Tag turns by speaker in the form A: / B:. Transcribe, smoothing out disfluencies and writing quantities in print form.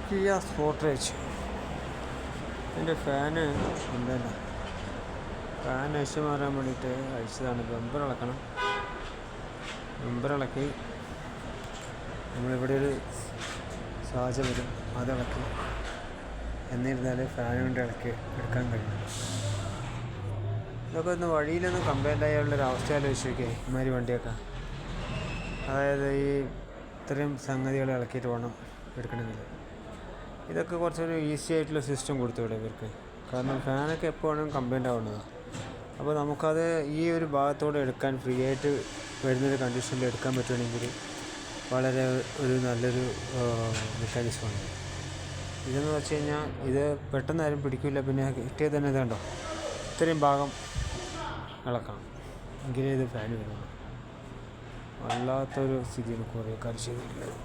A: Kia സ്പോർട്രേജ്. എൻ്റെ fan ഉണ്ടല്ല, fan അഴിച്ചു മാറാൻ വേണ്ടിയിട്ട് അഴിച്ചതാണ്. ബമ്പർ ഇളക്കണം. ബമ്പർ ഇളക്കി നമ്മളിവിടെ ഒരു സാജ വരും, അതിളക്കി എന്നിരുന്നാൽ ഫാൻ കൊണ്ട് ഇളക്കി എടുക്കാൻ കഴിയും. ഇതൊക്കെ ഒന്ന് വഴിയിലൊന്നും കംപ്ലൈൻ്റ് ആയുള്ളൊരു അവസ്ഥ ആലോചിച്ച് നോക്കിയേ. ഇമാതിരി വണ്ടിയൊക്കെ, അതായത് ഈ ഇത്രയും സംഗതികൾ ഇളക്കിയിട്ട് വേണം എടുക്കണമെങ്കിൽ. ഇതൊക്കെ കുറച്ചൊരു ഈസി ആയിട്ടുള്ള സിസ്റ്റം കൊടുത്തുവിടെ ഇവർക്ക്. കാരണം ഫാനൊക്കെ എപ്പോൾ വേണമെങ്കിലും കംപ്ലൈൻ്റ് ആവുന്നതാണ്. അപ്പോൾ നമുക്കത് ഈ ഒരു ഭാഗത്തോടെ എടുക്കാൻ ഫ്രീ ആയിട്ട് വരുന്നൊരു കണ്ടീഷനിൽ എടുക്കാൻ പറ്റുകയാണെങ്കിൽ വളരെ ഒരു നല്ലൊരു മെക്കാനിസമാണ്. ഇതെന്ന് വെച്ച് കഴിഞ്ഞാൽ ഇത് പെട്ടെന്ന് ആരും പിടിക്കില്ല. പിന്നെ കിട്ടിയത് തന്നെ ഇതുണ്ടോ, ഇത്രയും ഭാഗം ഇളക്കണം എങ്കിലേ ഇത് ഫാൻ വരുള്ളൂ. വല്ലാത്തൊരു സ്ഥിതിയാണ് കുറേ കാര്യം ചെയ്തിട്ടുള്ളത്.